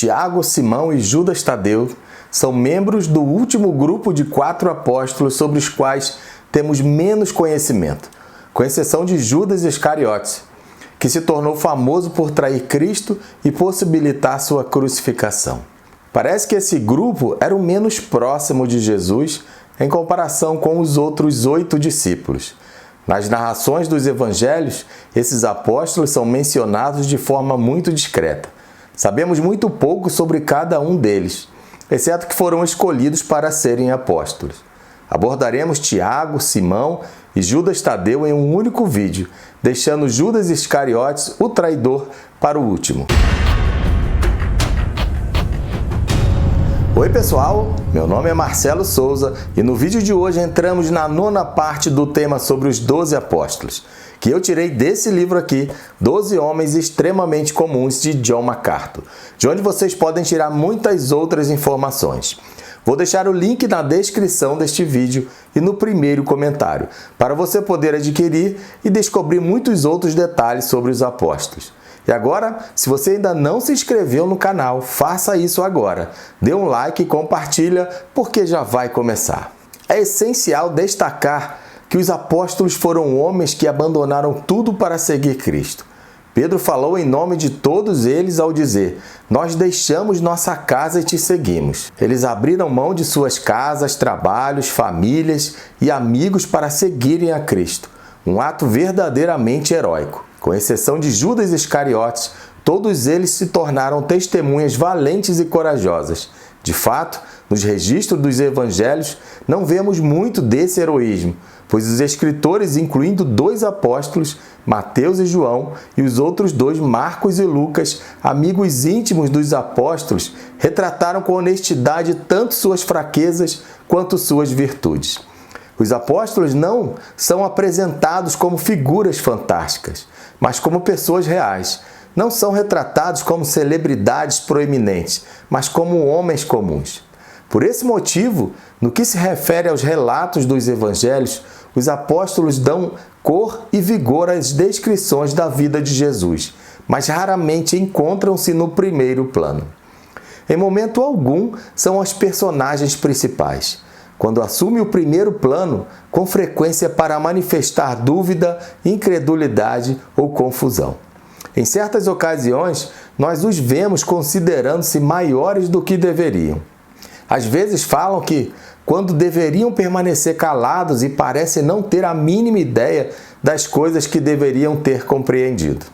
Tiago, Simão e Judas Tadeu são membros do último grupo de 4 apóstolos sobre os quais temos menos conhecimento, com exceção de Judas Iscariotes, que se tornou famoso por trair Cristo e possibilitar sua crucificação. Parece que esse grupo era o menos próximo de Jesus em comparação com os outros 8 discípulos. Nas narrações dos evangelhos, esses apóstolos são mencionados de forma muito discreta. Sabemos muito pouco sobre cada um deles, exceto que foram escolhidos para serem apóstolos. Abordaremos Tiago, Simão e Judas Tadeu em um único vídeo, deixando Judas Iscariotes, o traidor, para o último. Oi pessoal, meu nome é Marcelo Souza e no vídeo de hoje entramos na 9ª parte do tema sobre os 12 apóstolos, que eu tirei desse livro aqui, 12 Homens Extremamente Comuns, de John MacArthur, de onde vocês podem tirar muitas outras informações. Vou deixar o link na descrição deste vídeo e no primeiro comentário, para você poder adquirir e descobrir muitos outros detalhes sobre os apóstolos. E agora, se você ainda não se inscreveu no canal, faça isso agora. Dê um like e compartilha, porque já vai começar. É essencial destacar que os apóstolos foram homens que abandonaram tudo para seguir Cristo. Pedro falou em nome de todos eles ao dizer: "Nós deixamos nossa casa e te seguimos." Eles abriram mão de suas casas, trabalhos, famílias e amigos para seguirem a Cristo. Um ato verdadeiramente heróico. Com exceção de Judas Iscariotes, todos eles se tornaram testemunhas valentes e corajosas. De fato, nos registros dos evangelhos, não vemos muito desse heroísmo, pois os escritores, incluindo 2 apóstolos, Mateus e João, e os outros 2, Marcos e Lucas, amigos íntimos dos apóstolos, retrataram com honestidade tanto suas fraquezas quanto suas virtudes. Os apóstolos não são apresentados como figuras fantásticas, mas como pessoas reais. Não são retratados como celebridades proeminentes, mas como homens comuns. Por esse motivo, no que se refere aos relatos dos evangelhos, os apóstolos dão cor e vigor às descrições da vida de Jesus, mas raramente encontram-se no primeiro plano. Em momento algum, são os personagens principais. Quando assume o primeiro plano, com frequência para manifestar dúvida, incredulidade ou confusão. Em certas ocasiões, nós os vemos considerando-se maiores do que deveriam. Às vezes falam que, quando deveriam permanecer calados e parecem não ter a mínima ideia das coisas que deveriam ter compreendido.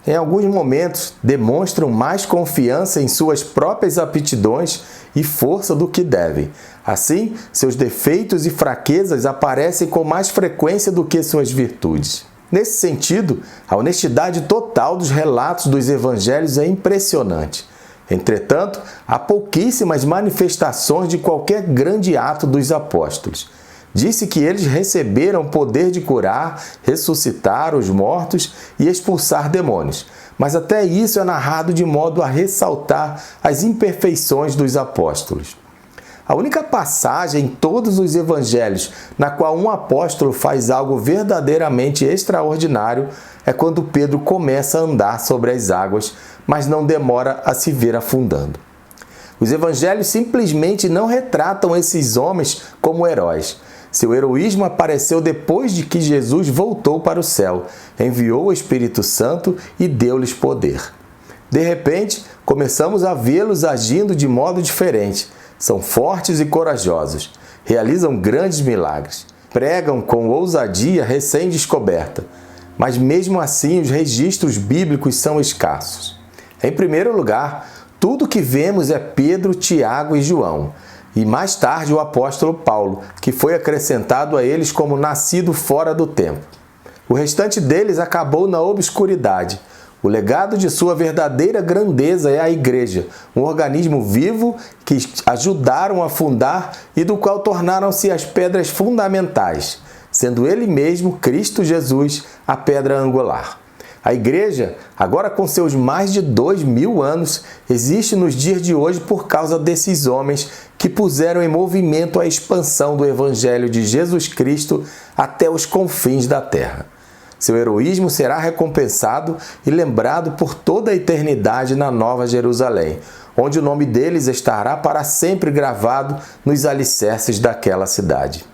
Em alguns momentos, demonstram mais confiança em suas próprias aptidões e força do que devem. Assim, seus defeitos e fraquezas aparecem com mais frequência do que suas virtudes. Nesse sentido, a honestidade total dos relatos dos evangelhos é impressionante. Entretanto, há pouquíssimas manifestações de qualquer grande ato dos apóstolos. Disse que eles receberam poder de curar, ressuscitar os mortos e expulsar demônios. Mas até isso é narrado de modo a ressaltar as imperfeições dos apóstolos. A única passagem em todos os evangelhos na qual um apóstolo faz algo verdadeiramente extraordinário é quando Pedro começa a andar sobre as águas, mas não demora a se ver afundando. Os evangelhos simplesmente não retratam esses homens como heróis. Seu heroísmo apareceu depois de que Jesus voltou para o céu, enviou o Espírito Santo e deu-lhes poder. De repente, começamos a vê-los agindo de modo diferente. São fortes e corajosos, realizam grandes milagres, pregam com ousadia recém-descoberta, mas mesmo assim os registros bíblicos são escassos. Em primeiro lugar, tudo que vemos é Pedro, Tiago e João, e mais tarde o apóstolo Paulo, que foi acrescentado a eles como nascido fora do tempo. O restante deles acabou na obscuridade. O legado de sua verdadeira grandeza é a Igreja, um organismo vivo que ajudaram a fundar e do qual tornaram-se as pedras fundamentais, sendo Ele mesmo, Cristo Jesus, a pedra angular. A Igreja, agora com seus mais de 2000 anos, existe nos dias de hoje por causa desses homens que puseram em movimento a expansão do Evangelho de Jesus Cristo até os confins da terra. Seu heroísmo será recompensado e lembrado por toda a eternidade na Nova Jerusalém, onde o nome deles estará para sempre gravado nos alicerces daquela cidade.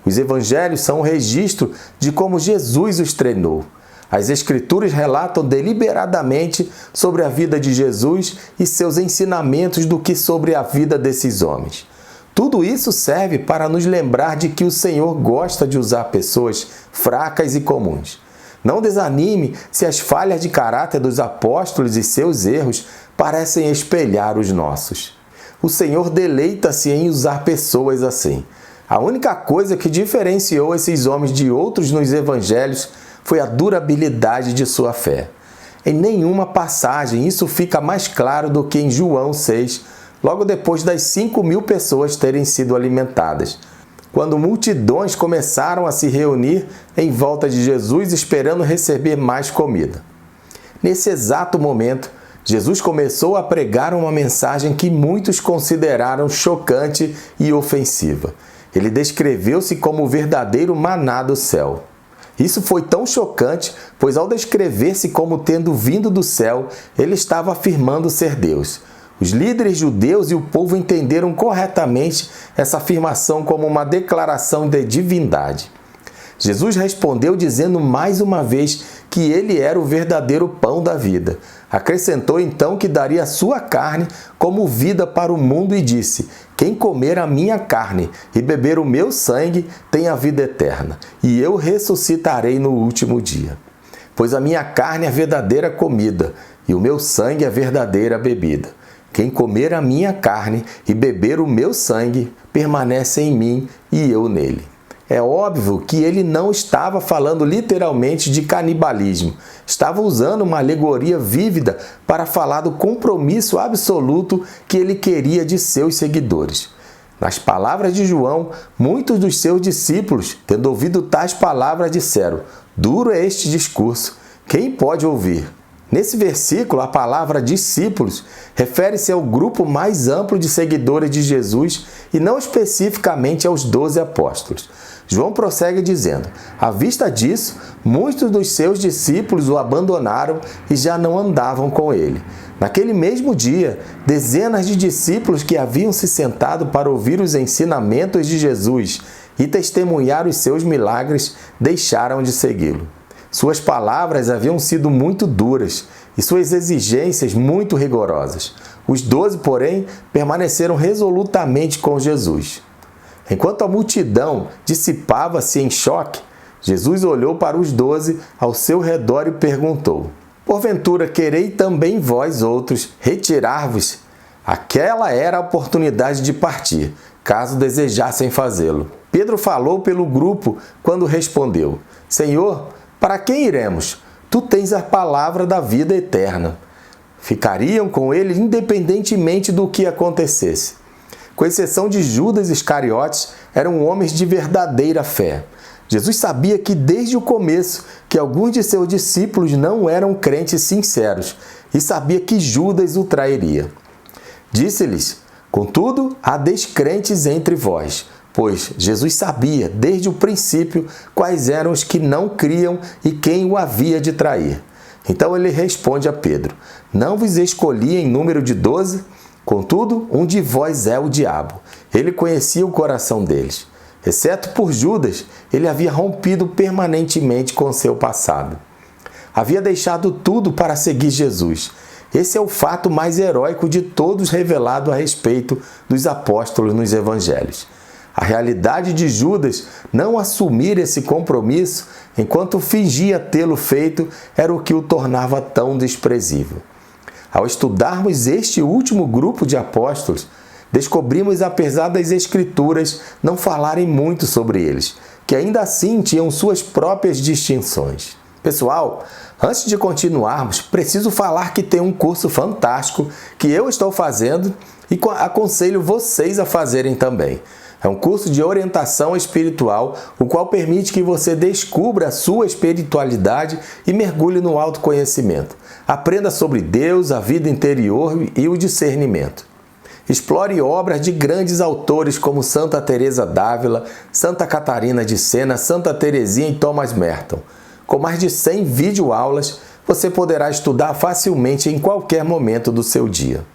Os evangelhos são um registro de como Jesus os treinou. As Escrituras relatam deliberadamente sobre a vida de Jesus e seus ensinamentos do que sobre a vida desses homens. Tudo isso serve para nos lembrar de que o Senhor gosta de usar pessoas fracas e comuns. Não desanime se as falhas de caráter dos apóstolos e seus erros parecem espelhar os nossos. O Senhor deleita-se em usar pessoas assim. A única coisa que diferenciou esses homens de outros nos evangelhos foi a durabilidade de sua fé. Em nenhuma passagem isso fica mais claro do que em João 6, logo depois das 5.000 pessoas terem sido alimentadas, quando multidões começaram a se reunir em volta de Jesus esperando receber mais comida. Nesse exato momento, Jesus começou a pregar uma mensagem que muitos consideraram chocante e ofensiva. Ele descreveu-se como o verdadeiro maná do céu. Isso foi tão chocante, pois ao descrever-se como tendo vindo do céu, ele estava afirmando ser Deus. Os líderes judeus e o povo entenderam corretamente essa afirmação como uma declaração de divindade. Jesus respondeu dizendo mais uma vez que ele era o verdadeiro pão da vida. Acrescentou então que daria a sua carne como vida para o mundo e disse: quem comer a minha carne e beber o meu sangue tem a vida eterna, e eu ressuscitarei no último dia. Pois a minha carne é a verdadeira comida, e o meu sangue é a verdadeira bebida. Quem comer a minha carne e beber o meu sangue permanece em mim e eu nele. É óbvio que ele não estava falando literalmente de canibalismo. Estava usando uma alegoria vívida para falar do compromisso absoluto que ele queria de seus seguidores. Nas palavras de João, muitos dos seus discípulos, tendo ouvido tais palavras, disseram: duro é este discurso, quem pode ouvir? Nesse versículo, a palavra discípulos refere-se ao grupo mais amplo de seguidores de Jesus e não especificamente aos 12 apóstolos. João prossegue dizendo: à vista disso, muitos dos seus discípulos o abandonaram e já não andavam com ele. Naquele mesmo dia, dezenas de discípulos que haviam se sentado para ouvir os ensinamentos de Jesus e testemunhar os seus milagres deixaram de segui-lo. Suas palavras haviam sido muito duras e suas exigências muito rigorosas. Os 12, porém, permaneceram resolutamente com Jesus. Enquanto a multidão dissipava-se em choque, Jesus olhou para os 12 ao seu redor e perguntou: porventura querei também vós outros retirar-vos? Aquela era a oportunidade de partir, caso desejassem fazê-lo. Pedro falou pelo grupo quando respondeu: Senhor, para quem iremos? Tu tens a palavra da vida eterna. Ficariam com ele independentemente do que acontecesse. Com exceção de Judas Iscariotes, eram homens de verdadeira fé. Jesus sabia que desde o começo que alguns de seus discípulos não eram crentes sinceros e sabia que Judas o trairia. Disse-lhes: contudo, há descrentes entre vós, pois Jesus sabia desde o princípio quais eram os que não criam e quem o havia de trair. Então ele responde a Pedro: não vos escolhi em número de 12? Contudo, um de vós é o diabo. Ele conhecia o coração deles. Exceto por Judas, ele havia rompido permanentemente com seu passado. Havia deixado tudo para seguir Jesus. Esse é o fato mais heróico de todos revelado a respeito dos apóstolos nos evangelhos. A realidade de Judas não assumir esse compromisso enquanto fingia tê-lo feito era o que o tornava tão desprezível. Ao estudarmos este último grupo de apóstolos, descobrimos, apesar das Escrituras não falarem muito sobre eles, que ainda assim tinham suas próprias distinções. Pessoal, antes de continuarmos, preciso falar que tem um curso fantástico que eu estou fazendo e aconselho vocês a fazerem também. É um curso de orientação espiritual, o qual permite que você descubra a sua espiritualidade e mergulhe no autoconhecimento. Aprenda sobre Deus, a vida interior e o discernimento. Explore obras de grandes autores como Santa Teresa d'Ávila, Santa Catarina de Sena, Santa Teresinha e Thomas Merton. Com mais de 100 videoaulas, você poderá estudar facilmente em qualquer momento do seu dia.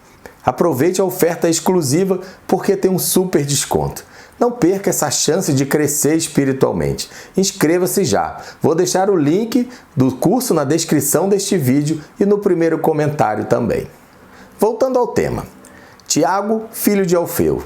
Aproveite a oferta exclusiva porque tem um super desconto. Não perca essa chance de crescer espiritualmente. Inscreva-se já. Vou deixar o link do curso na descrição deste vídeo e no primeiro comentário também. Voltando ao tema. Tiago, filho de Alfeu.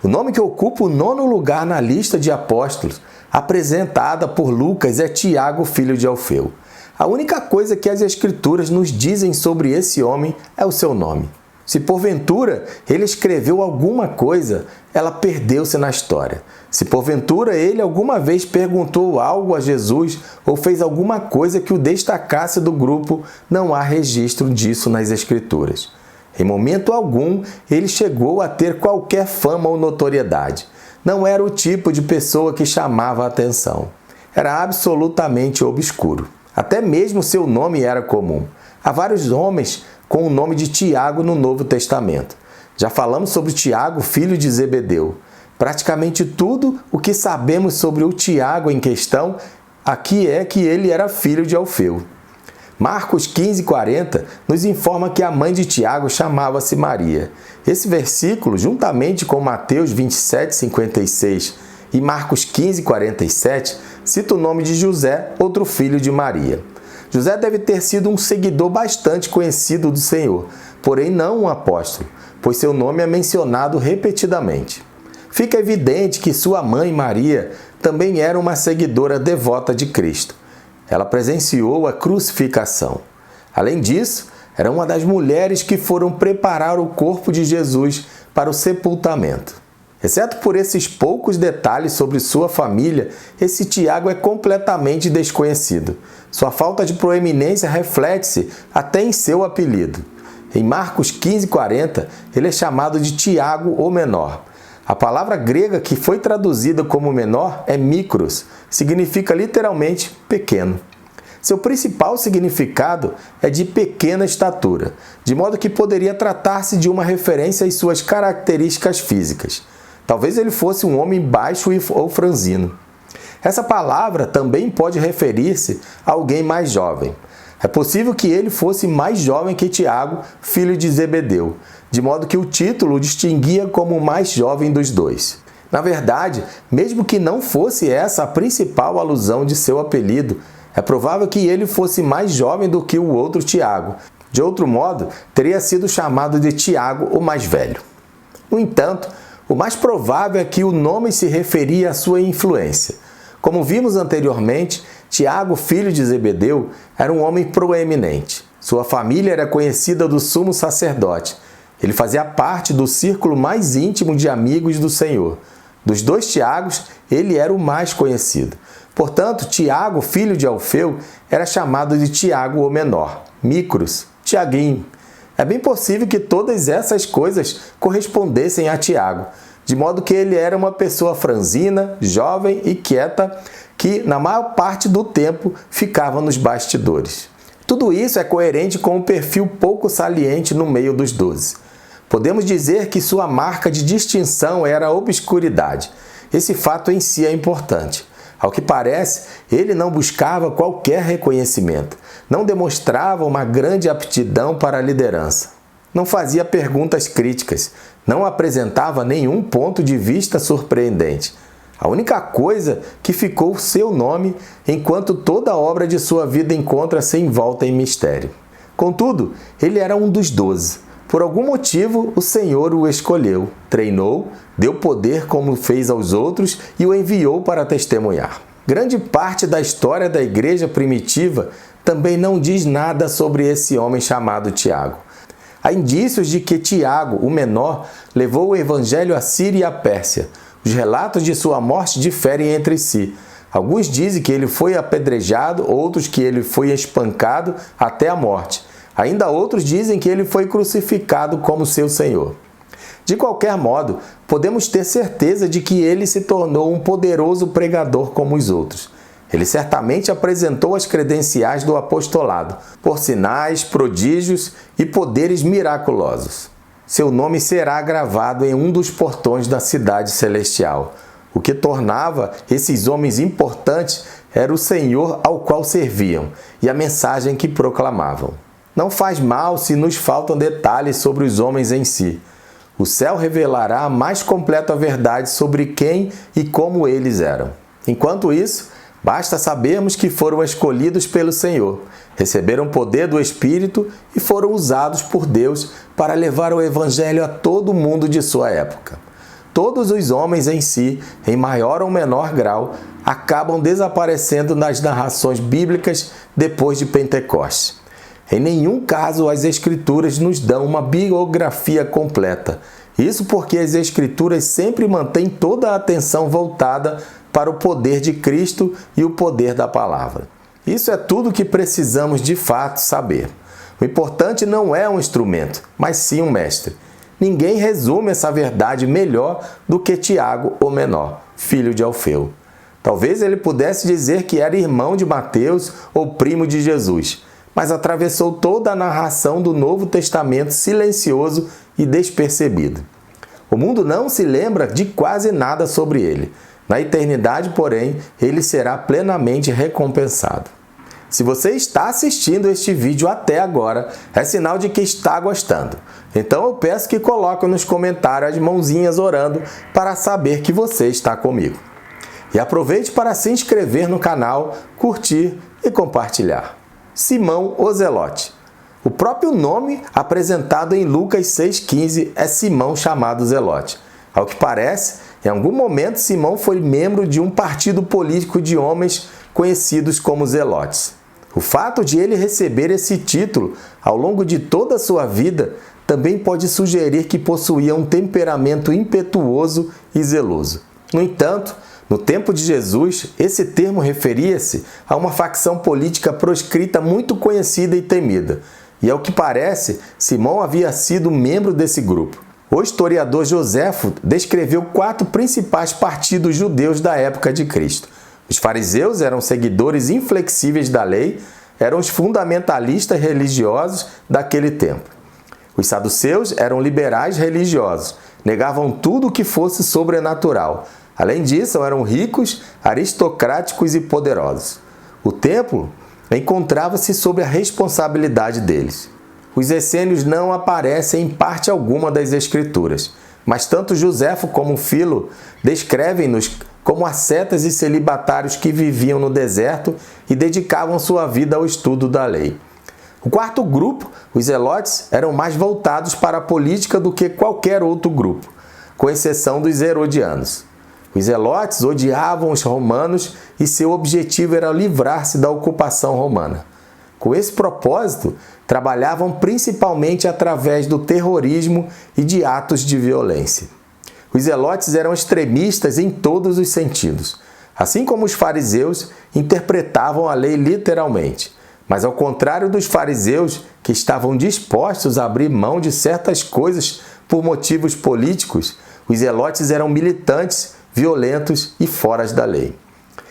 O nome que ocupa o 9º lugar na lista de apóstolos apresentada por Lucas é Tiago, filho de Alfeu. A única coisa que as Escrituras nos dizem sobre esse homem é o seu nome. Se porventura ele escreveu alguma coisa, ela perdeu-se na história. Se porventura ele alguma vez perguntou algo a Jesus ou fez alguma coisa que o destacasse do grupo, não há registro disso nas Escrituras. Em momento algum, ele chegou a ter qualquer fama ou notoriedade. Não era o tipo de pessoa que chamava a atenção. Era absolutamente obscuro. Até mesmo seu nome era comum. Há vários homens com o nome de Tiago no Novo Testamento. Já falamos sobre Tiago, filho de Zebedeu. Praticamente tudo o que sabemos sobre o Tiago em questão aqui é que ele era filho de Alfeu. Marcos 15:40 nos informa que a mãe de Tiago chamava-se Maria. Esse versículo, juntamente com Mateus 27:56 e Marcos 15:47, cita o nome de José, outro filho de Maria. José deve ter sido um seguidor bastante conhecido do Senhor, porém não um apóstolo, pois seu nome é mencionado repetidamente. Fica evidente que sua mãe, Maria, também era uma seguidora devota de Cristo. Ela presenciou a crucificação. Além disso, era uma das mulheres que foram preparar o corpo de Jesus para o sepultamento. Exceto por esses poucos detalhes sobre sua família, esse Tiago é completamente desconhecido. Sua falta de proeminência reflete-se até em seu apelido. Em Marcos 15:40, ele é chamado de Tiago o Menor. A palavra grega que foi traduzida como menor é mikros, significa literalmente pequeno. Seu principal significado é de pequena estatura, de modo que poderia tratar-se de uma referência às suas características físicas. Talvez ele fosse um homem baixo ou franzino. Essa palavra também pode referir-se a alguém mais jovem. É possível que ele fosse mais jovem que Tiago, filho de Zebedeu, de modo que o título o distinguia como o mais jovem dos dois. Na verdade, mesmo que não fosse essa a principal alusão de seu apelido, é provável que ele fosse mais jovem do que o outro Tiago. De outro modo, teria sido chamado de Tiago o mais velho. No entanto, o mais provável é que o nome se referia à sua influência. Como vimos anteriormente, Tiago, filho de Zebedeu, era um homem proeminente. Sua família era conhecida do sumo sacerdote. Ele fazia parte do círculo mais íntimo de amigos do Senhor. Dos dois Tiagos, ele era o mais conhecido. Portanto, Tiago, filho de Alfeu, era chamado de Tiago o Menor, Micros, Tiaguinho. É bem possível que todas essas coisas correspondessem a Tiago, de modo que ele era uma pessoa franzina, jovem e quieta, que, na maior parte do tempo, ficava nos bastidores. Tudo isso é coerente com um perfil pouco saliente no meio dos 12. Podemos dizer que sua marca de distinção era a obscuridade. Esse fato em si é importante. Ao que parece, ele não buscava qualquer reconhecimento, não demonstrava uma grande aptidão para a liderança, não fazia perguntas críticas, não apresentava nenhum ponto de vista surpreendente. A única coisa que ficou seu nome, enquanto toda a obra de sua vida encontra-se envolta em mistério. Contudo, ele era um dos 12. Por algum motivo, o Senhor o escolheu, treinou, deu poder como fez aos outros e o enviou para testemunhar. Grande parte da história da igreja primitiva também não diz nada sobre esse homem chamado Tiago. Há indícios de que Tiago, o menor, levou o evangelho à Síria e à Pérsia. Os relatos de sua morte diferem entre si. Alguns dizem que ele foi apedrejado, outros que ele foi espancado até a morte. Ainda outros dizem que ele foi crucificado como seu Senhor. De qualquer modo, podemos ter certeza de que ele se tornou um poderoso pregador como os outros. Ele certamente apresentou as credenciais do apostolado, por sinais, prodígios e poderes miraculosos. Seu nome será gravado em um dos portões da cidade celestial. O que tornava esses homens importantes era o Senhor ao qual serviam e a mensagem que proclamavam. não faz mal se nos faltam detalhes sobre os homens em si. O céu revelará a mais completa verdade sobre quem e como eles eram. Enquanto isso, basta sabermos que foram escolhidos pelo Senhor, receberam poder do Espírito e foram usados por Deus para levar o Evangelho a todo mundo de sua época. Todos os homens em si, em maior ou menor grau, acabam desaparecendo nas narrações bíblicas depois de Pentecostes. Em nenhum caso as Escrituras nos dão uma biografia completa. Isso porque as Escrituras sempre mantêm toda a atenção voltada para o poder de Cristo e o poder da palavra. Isso é tudo que precisamos de fato saber. O importante não é um instrumento, mas sim um mestre. Ninguém resume essa verdade melhor do que Tiago, o menor, filho de Alfeu. Talvez ele pudesse dizer que era irmão de Mateus ou primo de Jesus, mas atravessou toda a narração do Novo Testamento silencioso e despercebido. O mundo não se lembra de quase nada sobre ele. Na eternidade, porém, ele será plenamente recompensado. Se você está assistindo este vídeo até agora, é sinal de que está gostando. Então eu peço que coloque nos comentários as mãozinhas orando para saber que você está comigo. E aproveite para se inscrever no canal, curtir e compartilhar. Simão o Zelote. O próprio nome apresentado em Lucas 6,15 é Simão chamado Zelote. Ao que parece, em algum momento Simão foi membro de um partido político de homens conhecidos como Zelotes. O fato de ele receber esse título ao longo de toda a sua vida também pode sugerir que possuía um temperamento impetuoso e zeloso. No entanto, no tempo de Jesus, esse termo referia-se a uma facção política proscrita muito conhecida e temida. E ao que parece, Simão havia sido membro desse grupo. O historiador Joséfo descreveu 4 principais partidos judeus da época de Cristo. Os fariseus eram seguidores inflexíveis da lei, eram os fundamentalistas religiosos daquele tempo. Os saduceus eram liberais religiosos, negavam tudo o que fosse sobrenatural. Além disso, eram ricos, aristocráticos e poderosos. O templo encontrava-se sob a responsabilidade deles. Os essênios não aparecem em parte alguma das Escrituras, mas tanto Joséfo como Filo descrevem-nos como ascetas e celibatários que viviam no deserto e dedicavam sua vida ao estudo da lei. O quarto grupo, os zelotes, eram mais voltados para a política do que qualquer outro grupo, com exceção dos herodianos. Os zelotes odiavam os romanos e seu objetivo era livrar-se da ocupação romana. Com esse propósito, trabalhavam principalmente através do terrorismo e de atos de violência. Os zelotes eram extremistas em todos os sentidos. Assim como os fariseus, interpretavam a lei literalmente. Mas ao contrário dos fariseus, que estavam dispostos a abrir mão de certas coisas por motivos políticos, os zelotes eram militantes, violentos e fora da lei.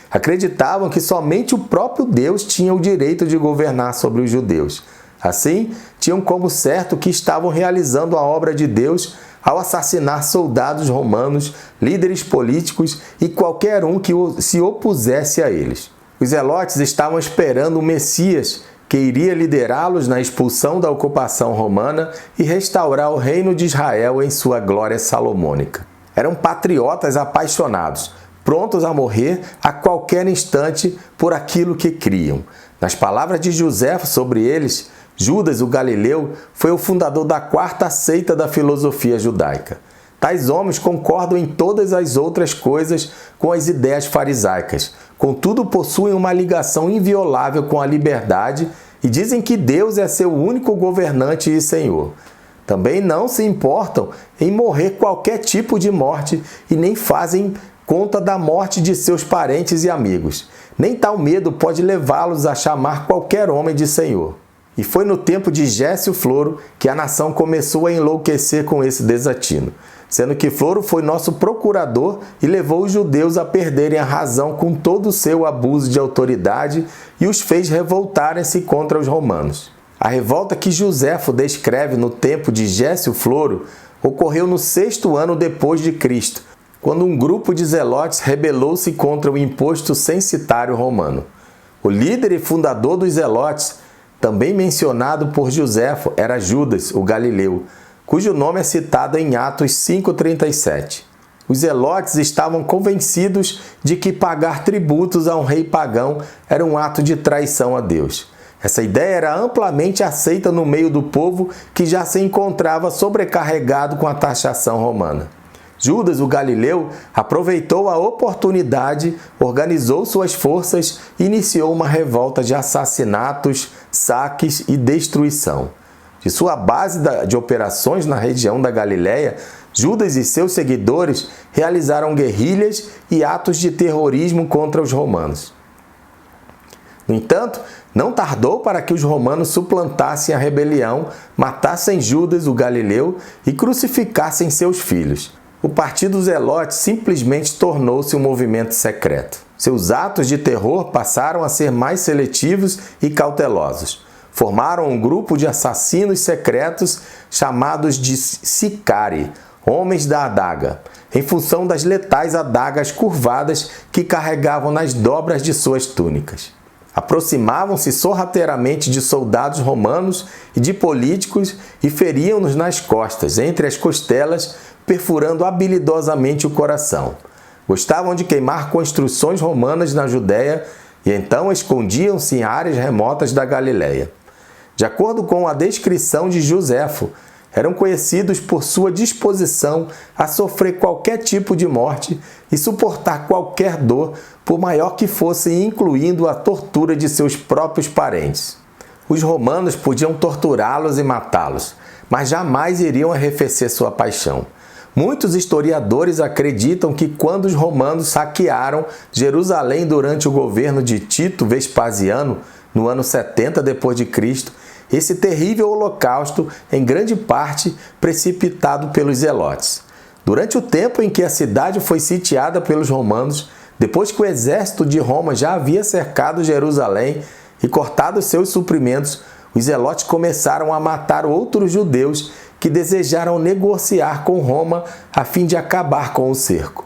Acreditavam que somente o próprio Deus tinha o direito de governar sobre os judeus. Assim, tinham como certo que estavam realizando a obra de Deus ao assassinar soldados romanos, líderes políticos e qualquer um que se opusesse a eles. Os zelotes estavam esperando o Messias, que iria liderá-los na expulsão da ocupação romana e restaurar o reino de Israel em sua glória salomônica. Eram patriotas apaixonados, prontos a morrer a qualquer instante por aquilo que criam. Nas palavras de Joséfo sobre eles, Judas, o Galileu, foi o fundador da 4ª seita da filosofia judaica. Tais homens concordam em todas as outras coisas com as ideias farisaicas, contudo possuem uma ligação inviolável com a liberdade e dizem que Deus é seu único governante e Senhor. Também não se importam em morrer qualquer tipo de morte e nem fazem conta da morte de seus parentes e amigos. Nem tal medo pode levá-los a chamar qualquer homem de Senhor. E foi no tempo de Gésio Floro que a nação começou a enlouquecer com esse desatino, sendo que Floro foi nosso procurador e levou os judeus a perderem a razão com todo o seu abuso de autoridade e os fez revoltarem-se contra os romanos. A revolta que Joséfo descreve no tempo de Gésio Floro ocorreu no 6º ano depois de Cristo, quando um grupo de zelotes rebelou-se contra o imposto censitário romano. O líder e fundador dos zelotes, Também mencionado por Joséfo era Judas, o Galileu, cujo nome é citado em Atos 5,37. Os zelotes estavam convencidos de que pagar tributos a um rei pagão era um ato de traição a Deus. Essa ideia era amplamente aceita no meio do povo que já se encontrava sobrecarregado com a taxação romana. Judas, o Galileu, aproveitou a oportunidade, organizou suas forças e iniciou uma revolta de assassinatos, saques e destruição. De sua base de operações na região da Galileia, Judas e seus seguidores realizaram guerrilhas e atos de terrorismo contra os romanos. No entanto, não tardou para que os romanos suplantassem a rebelião, matassem Judas, o Galileu, e crucificassem seus filhos. O Partido Zelote simplesmente tornou-se um movimento secreto. Seus atos de terror passaram a ser mais seletivos e cautelosos. Formaram um grupo de assassinos secretos chamados de Sicari, homens da adaga, em função das letais adagas curvadas que carregavam nas dobras de suas túnicas. Aproximavam-se sorrateiramente de soldados romanos e de políticos e feriam-nos nas costas, entre as costelas, perfurando habilidosamente o coração. Gostavam de queimar construções romanas na Judéia e então escondiam-se em áreas remotas da Galileia. De acordo com a descrição de Joséfo, eram conhecidos por sua disposição a sofrer qualquer tipo de morte e suportar qualquer dor, por maior que fosse, incluindo a tortura de seus próprios parentes. Os romanos podiam torturá-los e matá-los, mas jamais iriam arrefecer sua paixão. Muitos historiadores acreditam que quando os romanos saquearam Jerusalém durante o governo de Tito Vespasiano, no ano 70 d.C., esse terrível holocausto, em grande parte, precipitado pelos zelotes. Durante o tempo em que a cidade foi sitiada pelos romanos, depois que o exército de Roma já havia cercado Jerusalém e cortado seus suprimentos, os zelotes começaram a matar outros judeus que desejaram negociar com Roma a fim de acabar com o cerco.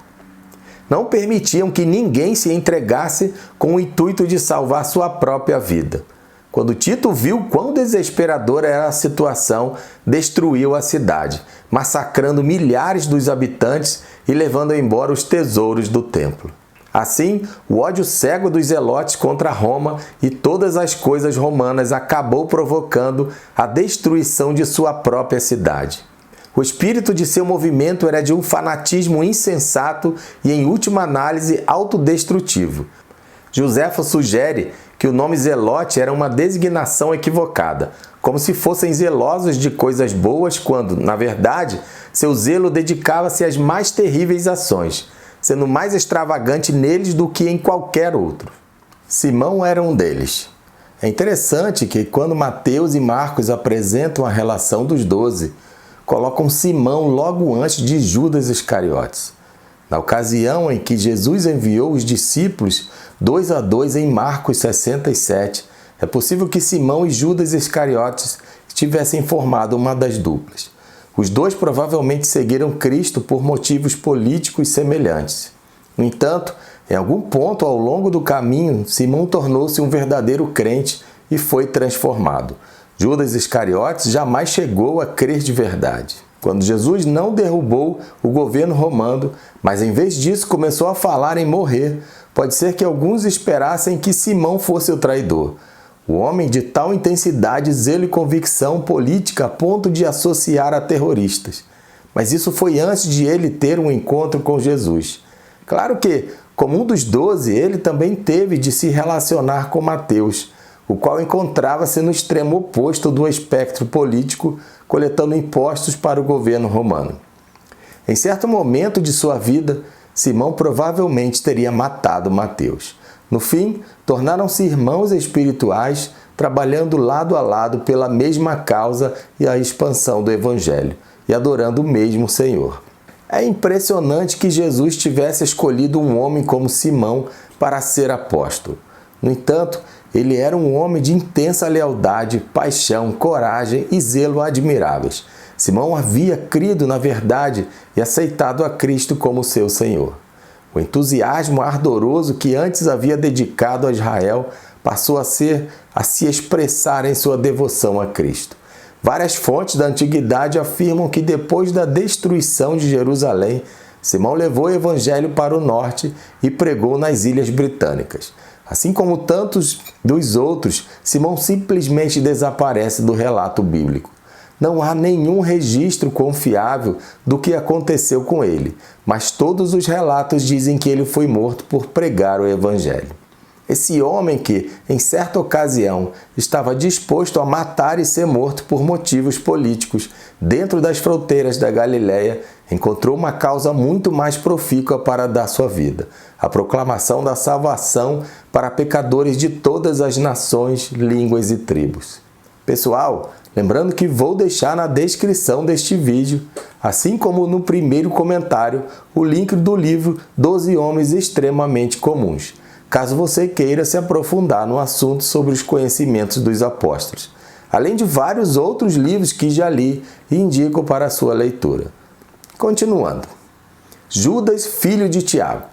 Não permitiam que ninguém se entregasse com o intuito de salvar sua própria vida. Quando Tito viu quão desesperadora era a situação, destruiu a cidade, massacrando milhares dos habitantes e levando embora os tesouros do templo. Assim, o ódio cego dos zelotes contra Roma e todas as coisas romanas acabou provocando a destruição de sua própria cidade. O espírito de seu movimento era de um fanatismo insensato e, em última análise, autodestrutivo. Joséfo sugere que o nome zelote era uma designação equivocada, como se fossem zelosos de coisas boas quando, na verdade, seu zelo dedicava-se às mais terríveis ações, sendo mais extravagante neles do que em qualquer outro. Simão era um deles. É interessante que quando Mateus e Marcos apresentam a relação dos 12, colocam Simão logo antes de Judas Iscariotes. Na ocasião em que Jesus enviou os discípulos 2 a 2 em Marcos 67, é possível que Simão e Judas Iscariotes tivessem formado uma das duplas. Os dois provavelmente seguiram Cristo por motivos políticos semelhantes. No entanto, em algum ponto ao longo do caminho, Simão tornou-se um verdadeiro crente e foi transformado. Judas Iscariotes jamais chegou a crer de verdade. Quando Jesus não derrubou o governo romano, mas em vez disso começou a falar em morrer, pode ser que alguns esperassem que Simão fosse o traidor. O homem de tal intensidade, zelo e convicção política a ponto de associar a terroristas. Mas isso foi antes de ele ter um encontro com Jesus. Claro que, como um dos 12, ele também teve de se relacionar com Mateus, o qual encontrava-se no extremo oposto do espectro político, coletando impostos para o governo romano. Em certo momento de sua vida, Simão provavelmente teria matado Mateus. No fim, tornaram-se irmãos espirituais, trabalhando lado a lado pela mesma causa e a expansão do Evangelho, e adorando o mesmo Senhor. É impressionante que Jesus tivesse escolhido um homem como Simão para ser apóstolo. No entanto, ele era um homem de intensa lealdade, paixão, coragem e zelo admiráveis. Simão havia crido na verdade e aceitado a Cristo como seu Senhor. O entusiasmo ardoroso que antes havia dedicado a Israel passou a se expressar em sua devoção a Cristo. Várias fontes da antiguidade afirmam que depois da destruição de Jerusalém, Simão levou o evangelho para o norte e pregou nas Ilhas Britânicas. Assim como tantos dos outros, Simão simplesmente desaparece do relato bíblico. Não há nenhum registro confiável do que aconteceu com ele, mas todos os relatos dizem que ele foi morto por pregar o evangelho. Esse homem que, em certa ocasião, estava disposto a matar e ser morto por motivos políticos dentro das fronteiras da Galileia, encontrou uma causa muito mais profícua para dar sua vida: a proclamação da salvação para pecadores de todas as nações, línguas e tribos. Pessoal, lembrando que vou deixar na descrição deste vídeo, assim como no primeiro comentário, o link do livro 12 Homens Extremamente Comuns, caso você queira se aprofundar no assunto sobre os conhecimentos dos apóstolos, além de vários outros livros que já li e indico para a sua leitura. Continuando. Judas, filho de Tiago.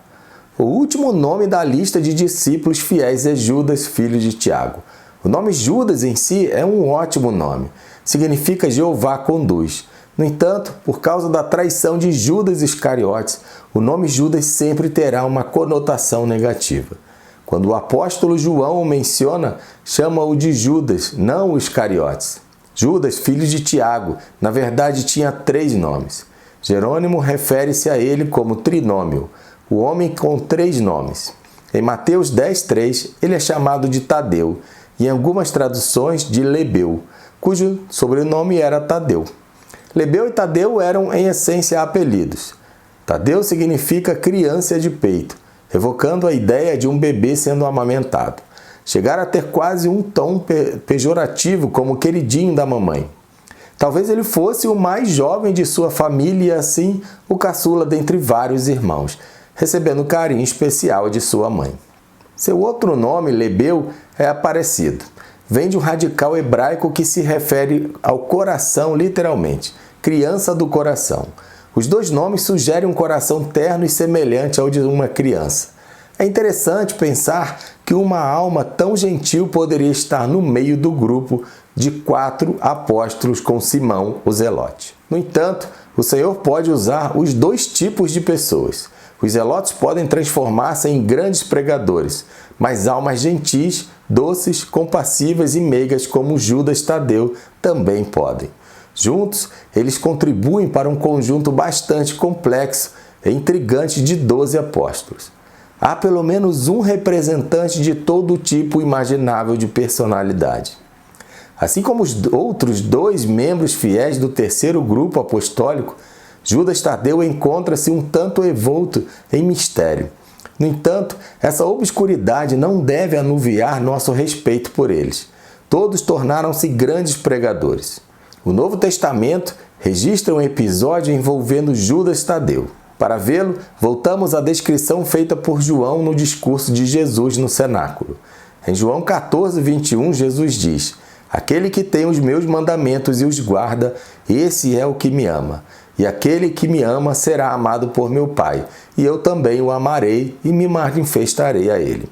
O último nome da lista de discípulos fiéis é Judas, filho de Tiago. O nome Judas em si é um ótimo nome. Significa Jeová conduz. No entanto, por causa da traição de Judas Iscariotes, o nome Judas sempre terá uma conotação negativa. Quando o apóstolo João o menciona, chama-o de Judas, não o Iscariotes. Judas, filho de Tiago, na verdade tinha 3 nomes. Jerônimo refere-se a ele como trinômio, o homem com 3 nomes. Em Mateus 10:3, ele é chamado de Tadeu, e em algumas traduções de Lebeu, cujo sobrenome era Tadeu. Lebeu e Tadeu eram, em essência, apelidos. Tadeu significa criança de peito, evocando a ideia de um bebê sendo amamentado. Chegaram a ter quase um tom pejorativo, como queridinho da mamãe. Talvez ele fosse o mais jovem de sua família e, assim, o caçula dentre vários irmãos, recebendo carinho especial de sua mãe. Seu outro nome, Lebeu, é aparecido. Vem de um radical hebraico que se refere ao coração, literalmente, criança do coração. Os 2 nomes sugerem um coração terno e semelhante ao de uma criança. É interessante pensar que uma alma tão gentil poderia estar no meio do grupo de 4 apóstolos com Simão, o Zelote. No entanto, o Senhor pode usar os 2 tipos de pessoas. Os zelotes podem transformar-se em grandes pregadores, mas almas gentis, doces, compassivas e meigas como Judas Tadeu também podem. Juntos, eles contribuem para um conjunto bastante complexo e intrigante de 12 apóstolos. Há pelo menos um representante de todo tipo imaginável de personalidade. Assim como os outros 2 membros fiéis do terceiro grupo apostólico, Judas Tadeu encontra-se um tanto envolto em mistério. No entanto, essa obscuridade não deve anuviar nosso respeito por eles. Todos tornaram-se grandes pregadores. O Novo Testamento registra um episódio envolvendo Judas Tadeu. Para vê-lo, voltamos à descrição feita por João no discurso de Jesus no cenáculo. Em João 14:21, Jesus diz: "Aquele que tem os meus mandamentos e os guarda, esse é o que me ama. E aquele que me ama será amado por meu Pai, e eu também o amarei e me manifestarei a ele."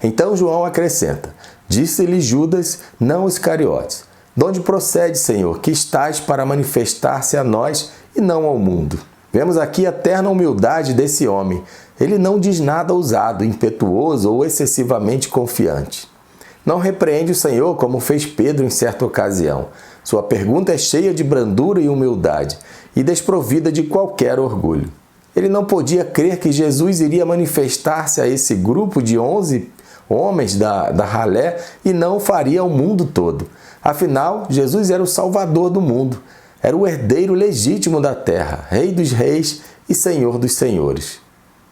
Então João acrescenta: "Disse-lhe Judas, não Iscariotes: de onde procede, Senhor, que estás para manifestar-se a nós e não ao mundo?" Vemos aqui a terna humildade desse homem. Ele não diz nada ousado, impetuoso ou excessivamente confiante. Não repreende o Senhor como fez Pedro em certa ocasião. Sua pergunta é cheia de brandura e humildade e desprovida de qualquer orgulho. Ele não podia crer que Jesus iria manifestar-se a esse grupo de 11 homens da ralé e não o faria ao mundo todo. Afinal, Jesus era o Salvador do mundo. Era o herdeiro legítimo da terra, Rei dos reis e Senhor dos senhores.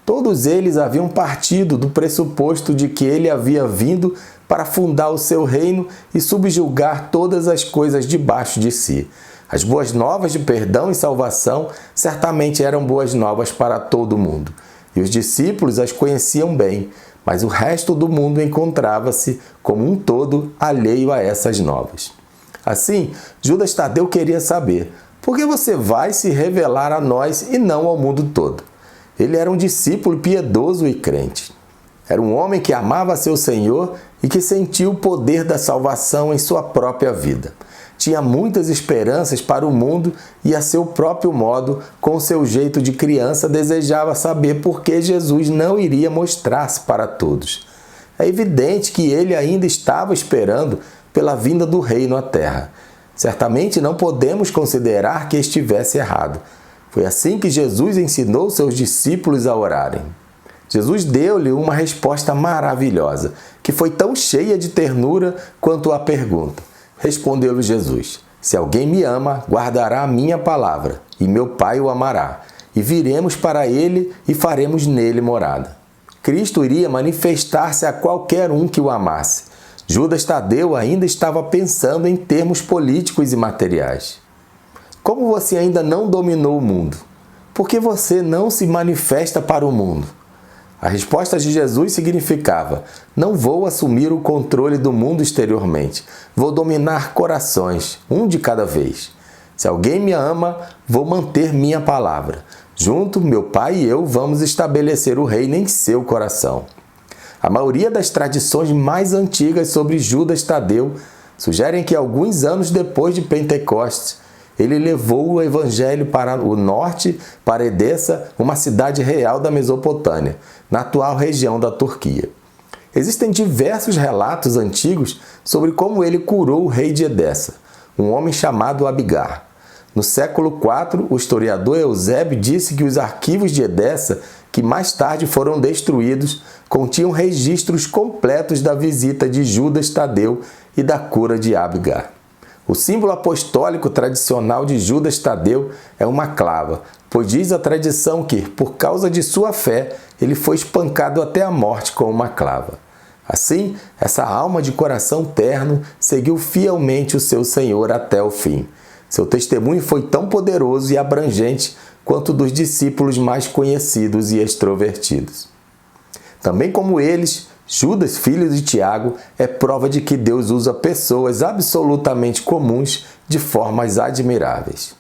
Todos eles haviam partido do pressuposto de que ele havia vindo para fundar o seu reino e subjugar todas as coisas debaixo de si. As boas novas de perdão e salvação certamente eram boas novas para todo mundo, e os discípulos as conheciam bem, mas o resto do mundo encontrava-se como um todo alheio a essas novas. Assim, Judas Tadeu queria saber: por que você vai se revelar a nós e não ao mundo todo? Ele era um discípulo piedoso e crente. Era um homem que amava seu Senhor e que sentiu o poder da salvação em sua própria vida. Tinha muitas esperanças para o mundo e, a seu próprio modo, com seu jeito de criança, desejava saber por que Jesus não iria mostrar-se para todos. É evidente que ele ainda estava esperando pela vinda do reino à terra. Certamente não podemos considerar que estivesse errado. Foi assim que Jesus ensinou seus discípulos a orarem. Jesus deu-lhe uma resposta maravilhosa, que foi tão cheia de ternura quanto a pergunta. Respondeu-lhe Jesus: se alguém me ama, guardará a minha palavra, e meu Pai o amará, e viremos para ele e faremos nele morada. Cristo iria manifestar-se a qualquer um que o amasse. Judas Tadeu ainda estava pensando em termos políticos e materiais. Como você ainda não dominou o mundo? Por que você não se manifesta para o mundo? A resposta de Jesus significava: não vou assumir o controle do mundo exteriormente. Vou dominar corações, um de cada vez. Se alguém me ama, vou manter minha palavra. Junto, meu Pai e eu vamos estabelecer o reino em seu coração. A maioria das tradições mais antigas sobre Judas Tadeu sugerem que alguns anos depois de Pentecostes, ele levou o evangelho para o norte, para Edessa, uma cidade real da Mesopotâmia, na atual região da Turquia. Existem diversos relatos antigos sobre como ele curou o rei de Edessa, um homem chamado Abigar. No século IV, o historiador Eusébio disse que os arquivos de Edessa, que mais tarde foram destruídos, continham registros completos da visita de Judas Tadeu e da cura de Abigar. O símbolo apostólico tradicional de Judas Tadeu é uma clava, pois diz a tradição que, por causa de sua fé, ele foi espancado até a morte com uma clava. Assim, essa alma de coração terno seguiu fielmente o seu Senhor até o fim. Seu testemunho foi tão poderoso e abrangente quanto o dos discípulos mais conhecidos e extrovertidos. Também como eles, Judas, filho de Tiago, é prova de que Deus usa pessoas absolutamente comuns de formas admiráveis.